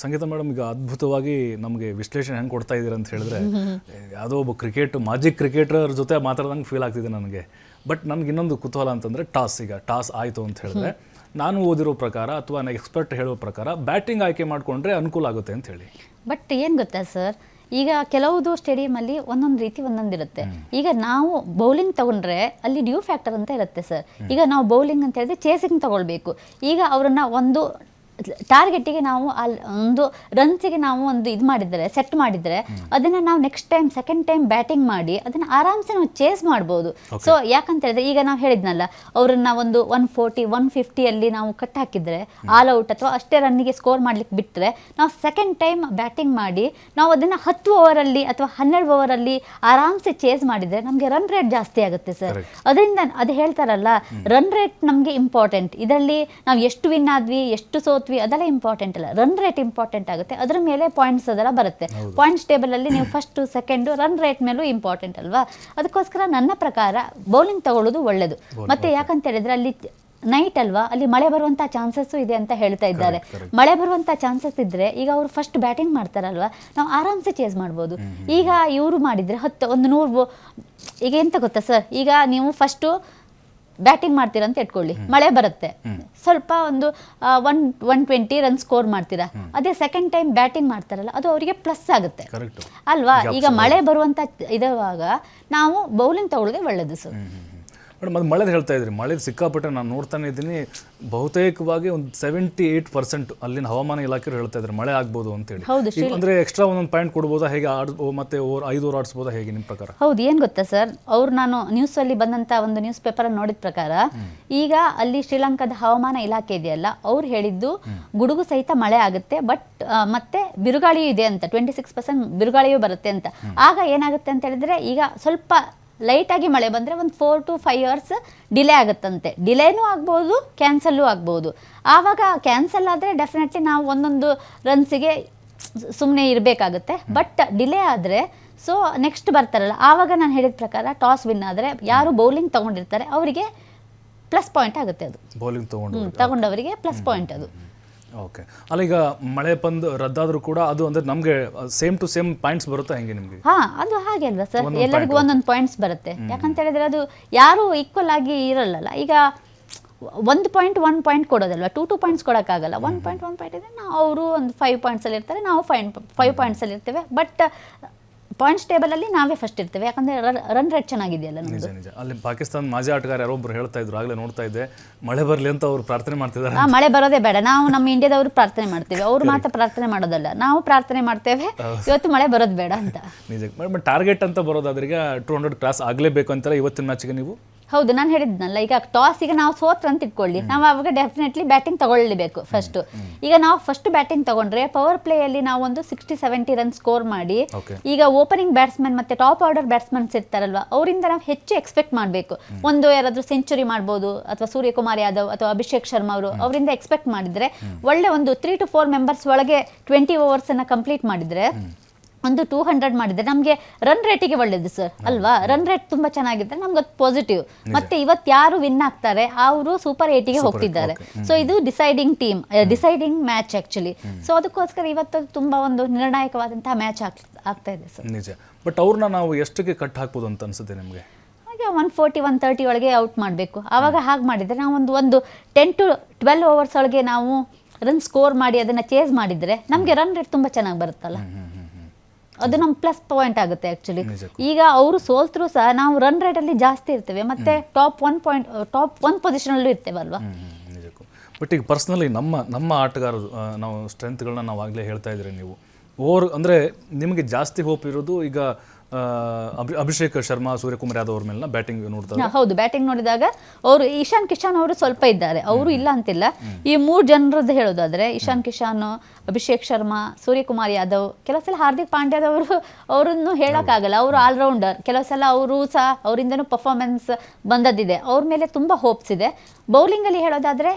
ಸಂಗೀತ madam ಈಗ ಅದ್ಭುತವಾಗಿ ನಮಗೆ ವಿಶ್ಲೇಷಣೆ ಹೆಂಗೆ ಕೊಡ್ತಾ ಇದ್ದೀರ ಅಂತ ಹೇಳಿದ್ರೆ ಯಾವುದೋ ಒಬ್ಬ ಮಾಜಿ ಕ್ರಿಕೆಟರ್ ಜೊತೆ ಮಾತಾಡ್ದಂಗೆ ಫೀಲ್ ಆಗ್ತಿದೆ ನನಗೆ. ಬಟ್ ನನಗೆ ಇನ್ನೊಂದು ಕುತೂಹಲ ಅಂತಂದರೆ ಟಾಸ್ ಆಯಿತು ಅಂತ ಹೇಳಿದ್ರೆ ನಾನು ಓದಿರೋ ಪ್ರಕಾರ ಅಥವಾ ಎಕ್ಸ್ಪರ್ಟ್ ಹೇಳೋ ಪ್ರಕಾರ ಬ್ಯಾಟಿಂಗ್ ಆಯ್ಕೆ ಮಾಡಿಕೊಂಡ್ರೆ ಅನುಕೂಲ ಆಗುತ್ತೆ ಅಂತ ಹೇಳಿ. ಬಟ್ ಏನು ಗೊತ್ತಾ ಸರ್, ಈಗ ಕೆಲವುದು ಸ್ಟೇಡಿಯಮಲ್ಲಿ ಒಂದೊಂದು ರೀತಿ ಒಂದೊಂದಿರುತ್ತೆ. ಈಗ ನಾವು ಬೌಲಿಂಗ್ ತಗೊಂಡ್ರೆ ಅಲ್ಲಿ ಡ್ಯೂ ಫ್ಯಾಕ್ಟರ್ ಅಂತ ಇರುತ್ತೆ ಸರ್. ಈಗ ನಾವು ಬೌಲಿಂಗ್ ಅಂತ ಹೇಳಿದ್ರೆ ಚೇಸಿಂಗ್ ತಗೊಳ್ಬೇಕು. ಈಗ ಅವರನ್ನ ಒಂದು ಟಾರ್ಗೆಟಿಗೆ ನಾವು ಒಂದು ರನ್ಸಿಗೆ ನಾವು ಒಂದು ಇದು ಮಾಡಿದರೆ ಸೆಟ್ ಮಾಡಿದರೆ ಅದನ್ನು ನಾವು next time second time batting ಮಾಡಿ ಅದನ್ನು ಆರಾಮ್ಸೆ ನಾವು ಚೇಸ್ ಮಾಡ್ಬೋದು. ಸೊ ಯಾಕಂತ ಹೇಳಿದ್ರೆ ಈಗ ನಾವು ಹೇಳಿದ್ನಲ್ಲ, ಅವರನ್ನು ಒಂದು 140 150 ನಾವು ಕಟ್ ಹಾಕಿದರೆ ಆಲ್ ಔಟ್ ಅಥವಾ ಅಷ್ಟೇ ರನ್ನಿಗೆ ಸ್ಕೋರ್ ಮಾಡ್ಲಿಕ್ಕೆ ಬಿಟ್ಟರೆ ನಾವು ಸೆಕೆಂಡ್ ಟೈಮ್ ಬ್ಯಾಟಿಂಗ್ ಮಾಡಿ ನಾವು ಅದನ್ನು 10 ಓವರಲ್ಲಿ ಅಥವಾ 12 ಓವರಲ್ಲಿ ಆರಾಮ್ಸೆ ಚೇಸ್ ಮಾಡಿದರೆ ನಮಗೆ ರನ್ ರೇಟ್ ಜಾಸ್ತಿ ಆಗುತ್ತೆ ಸರ್. ಅದರಿಂದ ಅದು ಹೇಳ್ತಾರಲ್ಲ, ರನ್ ರೇಟ್ ನಮಗೆ ಇಂಪಾರ್ಟೆಂಟ್. ಇದರಲ್ಲಿ ನಾವು ಎಷ್ಟು ವಿನ್ ಆದ್ವಿ ಎಷ್ಟು ಸೋತ್ವಿ ಅದೆಲ್ಲ ಇಂಪಾರ್ಟೆಂಟ್ ಅಲ್ಲ, ರನ್ ರೇಟ್ ಇಂಪಾರ್ಟೆಂಟ್ ಆಗುತ್ತೆ. ಅದರ ಮೇಲೆ ಪಾಯಿಂಟ್ಸ್ ಅದೆಲ್ಲ ಬರುತ್ತೆ. ಪಾಯಿಂಟ್ಸ್ ಟೇಬಲ್ ಅಲ್ಲಿ ನೀವು ಫಸ್ಟ್ ಸೆಕೆಂಡ್ ರನ್ ರೇಟ್ ಮೇಲೂ ಇಂಪಾರ್ಟೆಂಟ್ ಅಲ್ವಾ. ಅದಕ್ಕೋಸ್ಕರ ನನ್ನ ಪ್ರಕಾರ ಬೌಲಿಂಗ್ ತಗೊಳ್ಳೋದು ಒಳ್ಳೇದು. ಮತ್ತೆ ಯಾಕಂತ ಹೇಳಿದ್ರೆ ಅಲ್ಲಿ ನೈಟ್ ಅಲ್ವಾ, ಅಲ್ಲಿ ಮಳೆ ಬರುವಂಥ ಚಾನ್ಸಸ್ಸು ಇದೆ ಅಂತ ಹೇಳ್ತಾ ಇದ್ದಾರೆ. ಮಳೆ ಬರುವಂಥ ಚಾನ್ಸಸ್ ಇದ್ದರೆ ಈಗ ಅವರು ಫಸ್ಟ್ ಬ್ಯಾಟಿಂಗ್ ಮಾಡ್ತಾರಲ್ವ, ನಾವು ಆರಾಮ್ಸೆ ಚೇಸ್ ಮಾಡ್ಬೋದು. ಈಗ ಇವರು ಮಾಡಿದರೆ 100 ಈಗ ಎಂತ ಗೊತ್ತಾ ಸರ್, ಈಗ ನೀವು ಫಸ್ಟು ಬ್ಯಾಟಿಂಗ್ ಮಾಡ್ತೀರಾ ಅಂತ ಇಟ್ಕೊಳ್ಳಿ, ಮಳೆ ಬರುತ್ತೆ, ಸ್ವಲ್ಪ ಒಂದು 120 ರನ್ ಸ್ಕೋರ್ ಮಾಡ್ತೀರಾ. ಅದೇ ಸೆಕೆಂಡ್ ಟೈಮ್ ಬ್ಯಾಟಿಂಗ್ ಮಾಡ್ತಾರಲ್ಲ ಅದು ಅವರಿಗೆ ಪ್ಲಸ್ ಆಗುತ್ತೆ ಅಲ್ವಾ. ಈಗ ಮಳೆ ಬರುವಂಥ ಇರುವಾಗ ನಾವು ಬೌಲಿಂಗ್ ತಗೊಳ್ಳೋದೇ ಒಳ್ಳೇದು ಸರ್. ಮೇಡಮ್ ಅದು ಮಳೆದು ಹೇಳ್ತಾ ಇದ್ರಿ, ಮಳೆದು ಸಿಕ್ಕಾಪಟ್ಟೆ ನಾನು ನೋಡ್ತಾನೆ ಇದ್ದೀನಿ. ಬಹುತೇಕವಾಗಿ ಒಂದು 78% ಅಲ್ಲಿನ ಹವಾಮಾನ ಇಲಾಖೆಯವರು ಹೇಳ್ತಾ ಇದ್ದಾರೆ ಮಳೆ ಆಗ್ಬೋದು ಅಂತೇಳಿ. ಅಂದ್ರೆ ಎಕ್ಸ್ಟ್ರಾ ಒಂದೊಂದು ಪಾಯಿಂಟ್ ಕೊಡ್ಬೋದಾ, ಹೇಗೆ ಮತ್ತೆ 5 ಓವರ್ ಆಡಿಸ್ಬೋದಾ, ಹೇಗೆ ನಿಮ್ಮ ಪ್ರಕಾರ? ಹೌದು, ಏನು ಗೊತ್ತಾ ಸರ್, ನಾನು ನ್ಯೂಸಲ್ಲಿ ಬಂದಂಥ ಒಂದು ನ್ಯೂಸ್ ಪೇಪರಲ್ಲಿ ನೋಡಿದ ಪ್ರಕಾರ ಈಗ ಅಲ್ಲಿ ಶ್ರೀಲಂಕಾದ ಹವಾಮಾನ ಇಲಾಖೆ ಇದೆಯಲ್ಲ, ಅವ್ರು ಹೇಳಿದ್ದು ಗುಡುಗು ಸಹಿತ ಮಳೆ ಆಗುತ್ತೆ, ಬಟ್ ಮತ್ತೆ ಬಿರುಗಾಳಿಯೂ ಇದೆ ಅಂತ, 26% ಬಿರುಗಾಳಿಯೂ ಬರುತ್ತೆ ಅಂತ. ಆಗ ಏನಾಗುತ್ತೆ ಅಂತ ಹೇಳಿದ್ರೆ, ಈಗ ಸ್ವಲ್ಪ ಲೈಟಾಗಿ ಮಳೆ ಬಂದರೆ ಒಂದು 4 to 5 hours ಡಿಲೇ ಆಗುತ್ತಂತೆ. ಡಿಲೇನೂ ಆಗ್ಬೋದು, ಕ್ಯಾನ್ಸಲ್ಲೂ ಆಗ್ಬೋದು. ಆವಾಗ ಕ್ಯಾನ್ಸಲ್ ಆದರೆ ಡೆಫಿನೆಟ್ಲಿ ನಾವು ಒಂದೊಂದು ರನ್ಸಿಗೆ ಸುಮ್ಮನೆ ಇರಬೇಕಾಗುತ್ತೆ. ಬಟ್ ಡಿಲೇ ಆದರೆ ಸೊ ನೆಕ್ಸ್ಟ್ ಬರ್ತಾರಲ್ಲ, ಆವಾಗ ನಾನು ಹೇಳಿದ ಪ್ರಕಾರ ಟಾಸ್ ವಿನ್ ಆದರೆ ಯಾರು ಬೌಲಿಂಗ್ ತೊಗೊಂಡಿರ್ತಾರೆ ಅವರಿಗೆ ಪ್ಲಸ್ ಪಾಯಿಂಟ್ ಆಗುತ್ತೆ. ಅದು ಬೌಲಿಂಗ್ ತಗೊಂಡವರಿಗೆ ಪ್ಲಸ್ ಪಾಯಿಂಟ್ ಅದು. ಓಕೆ, ಅಲ್ಲ ಈಗ ಮಳೆ ಬಂದು ರದ್ದಾದರೂ ಕೂಡ ಅದು ಅಂದರೆ ನಮಗೆ ಸೇಮ್ ಟು ಸೇಮ್ ಪಾಯಿಂಟ್ಸ್ ಬರುತ್ತಾ ಹೆಂಗೆ ನಿಮಗೆ? ಅದು ಹಾಗೆ ಅಲ್ವಾ ಸರ್, ಎಲ್ಲರಿಗೂ ಒಂದೊಂದು ಪಾಯಿಂಟ್ಸ್ ಬರುತ್ತೆ. ಯಾಕಂತ ಹೇಳಿದ್ರೆ ಅದು ಯಾರು ಈಕ್ವಲ್ ಆಗಿ ಇರಲ್ಲ. ಈಗ 1 ಪಾಯಿಂಟ್ ಕೊಡೋದಲ್ವಾ, 2 ಪಾಯಿಂಟ್ಸ್ ಕೊಡೋಕ್ಕಾಗಲ್ಲ. 1 ಪಾಯಿಂಟ್ ಇದೆ, ಅವರು ಒಂದು 5 ಪಾಯಿಂಟ್ಸಲ್ಲಿ ಇರ್ತಾರೆ, ನಾವು 5 ಪಾಯಿಂಟ್ಸಲ್ಲಿ ಇರ್ತೇವೆ. ಬಟ್ ಪಾಯಿಂಟ್ಸ್ ಟೇಬಲಲ್ಲಿ ನಾವೇ ಫಸ್ಟ್ ಇರ್ತೇವೆ, ಯಾಕಂದರೆ ರನ್ ರೇಟ್ ಚೆನ್ನಾಗಿದೆಯಲ್ಲ ನಮ್ಮದು. ನಿಜ. ಅಲ್ಲಿ ಪಾಕಿಸ್ತಾನ ಮಾಜಿ ಆಟಗಾರ ಯಾರೊಬ್ಬರು ಹೇಳ್ತಾ ಇದ್ರು, ಆಗಲೇ ನೋಡ್ತಾ ಇದ್ದೆ, ಮಳೆ ಬರಲಿ ಅಂತ ಅವ್ರು ಪ್ರಾರ್ಥನೆ ಮಾಡ್ತಿದ್ದಾರೆ. ಮಳೆ ಬರೋದೇ ಬೇಡ, ನಾವು ನಮ್ಮ ಇಂಡಿಯಾದವರು ಪ್ರಾರ್ಥನೆ ಮಾಡ್ತೇವೆ, ಅವರು ಮಾತ್ರ ಪ್ರಾರ್ಥನೆ ಮಾಡೋದಲ್ಲ, ನಾವು ಪ್ರಾರ್ಥನೆ ಮಾಡ್ತೇವೆ ಇವತ್ತು ಮಳೆ ಬರೋದು ಬೇಡ ಅಂತ. ನಿಜ. ಟಾರ್ಗೆಟ್ ಅಂತ ಬರೋದಾದ್ರೀಗ 200 ಕ್ರಾಸ್ ಆಗಲೇಬೇಕು ಅಂತಾರೆ ಇವತ್ತಿನ ಮ್ಯಾಚ್ಗೆ ನೀವು? ಹೌದು, ನಾನು ಹೇಳಿದ್ನಲ್ಲ, ಈಗ ಟಾಸಿಗೆ ನಾವು ಸೋತ್ರ ಅಂತ ಇಟ್ಕೊಳ್ಳಿ, ನಾವು ಅವಾಗ ಡೆಫಿನೆಟ್ಲಿ ಬ್ಯಾಟಿಂಗ್ ತಗೊಳ್ಳಲೇಬೇಕು ಫಸ್ಟ್. ಈಗ ನಾವು ಫಸ್ಟ್ ಬ್ಯಾಟಿಂಗ್ ತಗೊಂಡ್ರೆ ಪವರ್ ಪ್ಲೇಯಲ್ಲಿ ನಾವು ಒಂದು 60-70 ರನ್ ಸ್ಕೋರ್ ಮಾಡಿ, ಈಗ ಓಪನಿಂಗ್ ಬ್ಯಾಟ್ಸ್ಮನ್ ಮತ್ತೆ ಟಾಪ್ ಆರ್ಡರ್ ಬ್ಯಾಟ್ಸ್ಮನ್ಸ್ ಇರ್ತಾರಲ್ವಾ, ಅವರಿಂದ ನಾವು ಹೆಚ್ಚು ಎಕ್ಸ್ಪೆಕ್ಟ್ ಮಾಡಬೇಕು. ಒಂದು ಯಾರಾದರೂ ಸೆಂಚುರಿ ಮಾಡ್ಬೋದು, ಅಥವಾ ಸೂರ್ಯಕುಮಾರ್ ಯಾದವ್ ಅಥವಾ ಅಭಿಷೇಕ್ ಶರ್ಮಾ ಅವರಿಂದ ಎಕ್ಸ್ಪೆಕ್ಟ್ ಮಾಡಿದ್ರೆ ಒಳ್ಳೆ ಒಂದು 3 to 4 ಮೆಂಬರ್ಸ್ ಒಳಗೆ 20 overs ಅನ್ನ ಕಂಪ್ಲೀಟ್ ಮಾಡಿದ್ರೆ, ಒಂದು 200 ಮಾಡಿದ್ರೆ ನಮಗೆ ರನ್ ರೇಟಿಗೆ ಒಳ್ಳೇದು ಸರ್ ಅಲ್ವಾ. ರನ್ ರೇಟ್ ತುಂಬಾ ಚೆನ್ನಾಗಿದ್ರೆ ನಮ್ಗೆ ಅದು ಪಾಸಿಟಿವ್. ಮತ್ತೆ ಇವತ್ತು ಯಾರು ವಿನ್ ಆಗ್ತಾರೆ ಅವರು ಸೂಪರ್ 8ಗೆ ಹೋಗ್ತಿದ್ದಾರೆ. ಸೊ ಇದು ಡಿಸೈಡಿಂಗ್ ಮ್ಯಾಚ್ ಆಕ್ಚುಲಿ. ಸೊ ಅದಕ್ಕೋಸ್ಕರ ಇವತ್ತು ತುಂಬಾ ಒಂದು ನಿರ್ಣಾಯಕವಾದಂತಹ ಮ್ಯಾಚ್ ಆಗ್ತಾ ಇದೆ ಸರ್. ನಿಜ. ಬಟ್ ಅವ್ರನ್ನ ನಾವು ಎಷ್ಟಕ್ಕೆ ಕಟ್ ಹಾಕ್ಬೋದು ಅಂತ ಅನ್ಸುತ್ತೆ ನಿಮಗೆ? ಹಾಗೆ 140-130 ಒಳಗೆ ಔಟ್ ಮಾಡಬೇಕು. ಆವಾಗ ಹಾಗೆ ಮಾಡಿದರೆ ನಾವು ಒಂದು 10 to 12 overs ಒಳಗೆ ನಾವು ರನ್ ಸ್ಕೋರ್ ಮಾಡಿ ಅದನ್ನ ಚೇಸ್ ಮಾಡಿದ್ರೆ ನಮಗೆ ರನ್ ರೇಟ್ ತುಂಬಾ ಚೆನ್ನಾಗಿ ಬರುತ್ತಲ್ಲ, ಅದು ನಮ್ಮ ಪ್ಲಸ್ ಪಾಯಿಂಟ್ ಆಗುತ್ತೆ ಆ್ಯಕ್ಚುಲಿ. ಈಗ ಅವರು ಸೋಲ್ತರೂ ಸಹ ನಾವು ರನ್ ರೇಟಲ್ಲಿ ಜಾಸ್ತಿ ಇರ್ತೇವೆ, ಮತ್ತೆ ಟಾಪ್ 1 ಪೊಸಿಷನಲ್ಲೂ ಇರ್ತೇವಲ್ವಾ. ಬಟ್ ಈಗ ಪರ್ಸ್ನಲಿ ನಮ್ಮ ಆಟಗಾರರು ನಾವು ಸ್ಟ್ರೆಂತ್ಗಳನ್ನ ನಾವು ಆಗಲೇ ಹೇಳ್ತಾ ಇದ್ದೀರಿ ನೀವು. ಅಂದರೆ ನಿಮಗೆ ಜಾಸ್ತಿ ಹೋಪ್ ಇರೋದು ಈಗ ಅಭಿಷೇಕ್ ಶರ್ಮಾ, ಸೂರ್ಯಕುಮಾರ್ ಯಾದವ್ ಅವ್ರ ಮೇಲೆ ಬ್ಯಾಟಿಂಗ್ ನೋಡಿದಾಗ? ಹೌದು, ಬ್ಯಾಟಿಂಗ್ ನೋಡಿದಾಗ ಅವರು ಇಶಾನ್ ಕಿಶನ್ ಅವರು ಸ್ವಲ್ಪ ಇದ್ದಾರೆ, ಅವರು ಇಲ್ಲ ಅಂತಿಲ್ಲ. ಈ 3 ಜನರದ್ದು ಹೇಳೋದಾದ್ರೆ ಇಶಾನ್ ಕಿಶನ್, ಅಭಿಷೇಕ್ ಶರ್ಮಾ, ಸೂರ್ಯಕುಮಾರ್ ಯಾದವ್, ಕೆಲವು ಸಲ ಹಾರ್ದಿಕ್ ಪಾಂಡ್ಯದವರು ಅವರನ್ನು ಹೇಳೋಕ್ಕಾಗಲ್ಲ, ಅವರು ಆಲ್ರೌಂಡರ್. ಕೆಲವು ಸಲ ಅವರು ಸಹ ಅವರಿಂದನೂ ಪರ್ಫಾರ್ಮೆನ್ಸ್ ಬಂದದ್ದಿದೆ, ಅವ್ರ ಮೇಲೆ ತುಂಬ ಹೋಪ್ಸ್ ಇದೆ. ಬೌಲಿಂಗಲ್ಲಿ ಹೇಳೋದಾದರೆ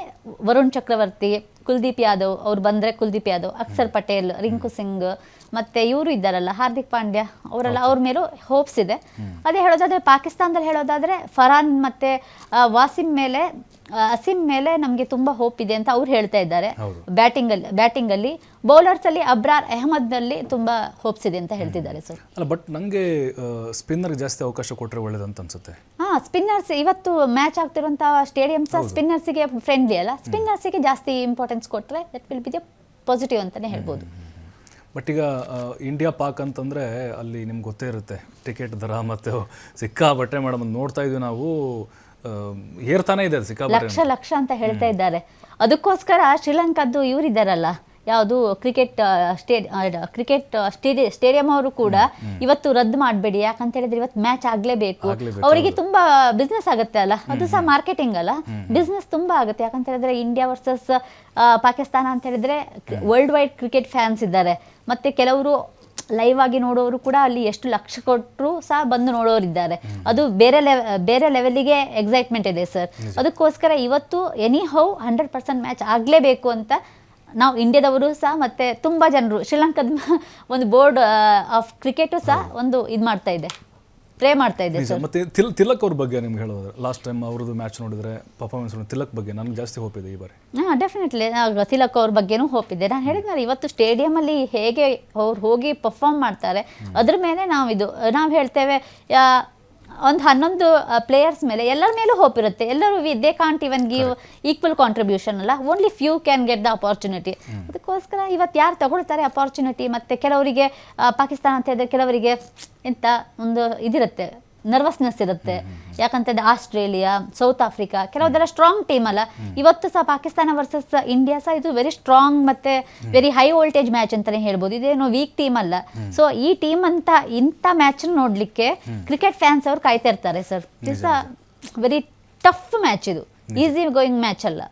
ವರುಣ್ ಚಕ್ರವರ್ತಿ, ಕುಲ್ದೀಪ್ ಯಾದವ್, ಅವ್ರು ಬಂದರೆ ಕುಲ್ದೀಪ್ ಯಾದವ್, ಅಕ್ಷರ್ ಪಟೇಲ್, ರಿಂಕು ಸಿಂಗ್, ಮತ್ತು ಇವರು ಇದ್ದಾರಲ್ಲ ಹಾರ್ದಿಕ್ ಪಾಂಡ್ಯ, ಅವರೆಲ್ಲ ಅವ್ರ ಅವ್ರ ಮೇಲೂ ಹೋಪ್ಸ್ ಇದೆ. ಅದೇ ಹೇಳೋದಾದ್ರೆ ಪಾಕಿಸ್ತಾನದಲ್ಲಿ ಹೇಳೋದಾದ್ರೆ ಫರಾನ್ ಮತ್ತೆ ಅಸೀಮ್ ಮೇಲೆ ನಮಗೆ ತುಂಬಾ ಹೋಪ್ ಇದೆ ಅಂತ ಅವ್ರು ಹೇಳ್ತಾ ಇದ್ದಾರೆ. ಬ್ಯಾಟಿಂಗ್ ಅಲ್ಲಿ ಬೌಲರ್ಸ್ ಅಲ್ಲಿ ಅಬ್ರಾರ್ ಅಹಮದ್ ನಲ್ಲಿ ತುಂಬಾ ಹೋಪ್ಸ್ ಇದೆ ಅಂತ ಹೇಳ್ತಿದ್ದಾರೆ ಸರ್. ಅಲ್ಲ ಬಟ್ ನಂಗೆ ಸ್ಪಿನ್ನರ್ ಜಾಸ್ತಿ ಅವಕಾಶ ಕೊಟ್ಟರೆ ಒಳ್ಳೇದಂತ ಅನ್ಸುತ್ತೆ. ಸ್ಪಿನ್ನರ್ಸ್ ಇವತ್ತು ಮ್ಯಾಚ್ ಆಗ್ತಿರುವಂತಹ ಸ್ಟೇಡಿಯಮ್ಸ್ ಸ್ಪಿನ್ನರ್ಸಿಗೆ ಫ್ರೆಂಡ್ಲಿ ಅಲ್ಲ, ಸ್ಪಿನ್ನರ್ಸಿಗೆ ಜಾಸ್ತಿ ಇಂಪಾರ್ಟೆನ್ಸ್ ಕೊಟ್ಟರೆ that will be the positive ಅಂತಾನೆ ಹೇಳ್ಬೋದು. ಬಟ್ ಈಗ ಇಂಡಿಯಾ ಪಾಕ್ ಅಂತಂದರೆ ಅಲ್ಲಿ ನಿಮ್ಗೆ ಗೊತ್ತೇ ಇರುತ್ತೆ ಟಿಕೆಟ್ ದರ ಮತ್ತು ಸಿಕ್ಕಾಬಟ್ಟೆ ಮೇಡಮ್ ನೋಡ್ತಾ ಇದ್ವಿ ನಾವು, ಏರ್ತಾನೆ ಇದೆ ಸಿಕ್ಕಾಬಟ್ಟೆ ಲಕ್ಷ ಅಂತ ಹೇಳ್ತಾ ಇದ್ದಾರೆ. ಅದಕ್ಕೋಸ್ಕರ ಶ್ರೀಲಂಕಾದ್ದು ಇವರಿದ್ದಾರಲ್ಲ ಯಾವುದು ಕ್ರಿಕೆಟ್ ಸ್ಟೇಡಿಯಂ ಅವರು ಕೂಡ ಇವತ್ತು ರದ್ದು ಮಾಡಬೇಡಿ, ಯಾಕಂತ ಹೇಳಿದ್ರೆ ಇವತ್ತು ಮ್ಯಾಚ್ ಆಗ್ಲೇಬೇಕು. ಅವರಿಗೆ ತುಂಬಾ ಬಿಸ್ನೆಸ್ ಆಗುತ್ತೆ ಅಲ್ಲ, ಅದು ಸಹ ಮಾರ್ಕೆಟಿಂಗ್ ಅಲ್ಲ, ಬಿಸ್ನೆಸ್ ತುಂಬಾ ಆಗುತ್ತೆ. ಯಾಕಂತ ಹೇಳಿದ್ರೆ ಇಂಡಿಯಾ ವರ್ಸಸ್ ಪಾಕಿಸ್ತಾನ ಅಂತ ಹೇಳಿದ್ರೆ ವರ್ಲ್ಡ್ ವೈಡ್ ಕ್ರಿಕೆಟ್ ಫ್ಯಾನ್ಸ್ ಇದ್ದಾರೆ. ಮತ್ತೆ ಕೆಲವರು ಲೈವ್ ಆಗಿ ನೋಡೋರು ಕೂಡ ಅಲ್ಲಿ ಎಷ್ಟು ಲಕ್ಷ ಕೊಟ್ಟರು ಸಹ ಬಂದು ನೋಡೋರಿದ್ದಾರೆ. ಅದು ಬೇರೆ ಲೆವೆಲ್ಗೆ ಎಕ್ಸೈಟ್ಮೆಂಟ್ ಇದೆ ಸರ್. ಅದಕ್ಕೋಸ್ಕರ ಇವತ್ತು ಎನಿ ಹೌ 100% ಮ್ಯಾಚ್ ಆಗಲೇಬೇಕು ಅಂತ ನಾವು ಇಂಡಿಯಾದವರು ಸಹ ಮತ್ತೆ ತುಂಬಾ ಜನರು ಶ್ರೀಲಂಕಾದ ಒಂದು ಬೋರ್ಡ್ ಆಫ್ ಕ್ರಿಕೆಟು ಸಹ ಒಂದು ಇದು ಮಾಡ್ತಾ ಇದೆ, ಪ್ರೇ ಮಾಡ್ತಾ ಇದೆ ಸರ್. ಮತ್ತೆ ತಿಲಕ್ ಅವ್ರ ಬಗ್ಗೆ ನಿಮ್ಗೆ ಹೇಳೋದ್ರೆ ಲಾಸ್ಟ್ ಟೈಮ್ ಅವ್ರದ್ದು ಮ್ಯಾಚ್ ನೋಡಿದ್ರೆ ಪರ್ಫಾರ್ಮೆನ್ಸ್ ತಿಲಕ್ ಬಗ್ಗೆ ನನಗೆ ಜಾಸ್ತಿ ಹೋಪ್ ಇದೆ ಈ ಬಾರಿ. ಡೆಫಿನೆಟ್ಲಿ ತಿಲಕ್ ಅವ್ರ ಬಗ್ಗೆನೂ ಹೋಪ್ ಇದೆ. ನಾನು ಹೇಳಿದ್ನಲ್ಲ ಇವತ್ತು ಸ್ಟೇಡಿಯಮಲ್ಲಿ ಹೇಗೆ ಅವ್ರು ಹೋಗಿ ಪರ್ಫಾರ್ಮ್ ಮಾಡ್ತಾರೆ ಅದ್ರ ಮೇಲೆ ನಾವು ಹೇಳ್ತೇವೆ. ಒಂದು 11 ಪ್ಲೇಯರ್ಸ್ ಮೇಲೆ ಎಲ್ಲರ ಮೇಲೂ ಹೋಪ್ ಇರುತ್ತೆ. ಎಲ್ಲರೂ they can't even give equal contribution ಅಲ್ಲ, only few can get the opportunity. ಅದಕ್ಕೋಸ್ಕರ ಇವತ್ತು ಯಾರು ತಗೊಳ್ತಾರೆ ಅಪಾರ್ಚುನಿಟಿ. ಮತ್ತು ಕೆಲವರಿಗೆ ಪಾಕಿಸ್ತಾನ ಅಂತ ಹೇಳಿದ್ರೆ ಕೆಲವರಿಗೆ ಎಂತ ಒಂದು ಇದಿರುತ್ತೆ, ನರ್ವಸ್ನೆಸ್ ಇರುತ್ತೆ. ಯಾಕಂತಂದ್ರೆ ಆಸ್ಟ್ರೇಲಿಯಾ, ಸೌತ್ ಆಫ್ರಿಕಾ ಕೆಲವುದೆಲ್ಲ ಸ್ಟ್ರಾಂಗ್ ಟೀಮ್ ಅಲ್ಲ. ಇವತ್ತು ಸಹ ಪಾಕಿಸ್ತಾನ ವರ್ಸಸ್ ಇಂಡಿಯಾ ಸಹ ಇದು ವೆರಿ ಸ್ಟ್ರಾಂಗ್ ಮತ್ತೆ ವೆರಿ ಹೈ ವೋಲ್ಟೇಜ್ ಮ್ಯಾಚ್ ಅಂತಾನೆ ಹೇಳ್ಬೋದು. ಇದೇನು ವೀಕ್ ಟೀಮ್ ಅಲ್ಲ. ಸೊ ಈ ಟೀಮ್ ಇಂಥ ಮ್ಯಾಚ್ ನೋಡ್ಲಿಕ್ಕೆ ಕ್ರಿಕೆಟ್ ಫ್ಯಾನ್ಸ್ ಅವ್ರು ಕಾಯ್ತಾ ಇರ್ತಾರೆ sir. It's a very tough match, ಇದು ಈಸಿ ಗೋಯಿಂಗ್ ಮ್ಯಾಚ್ ಅಲ್ಲ.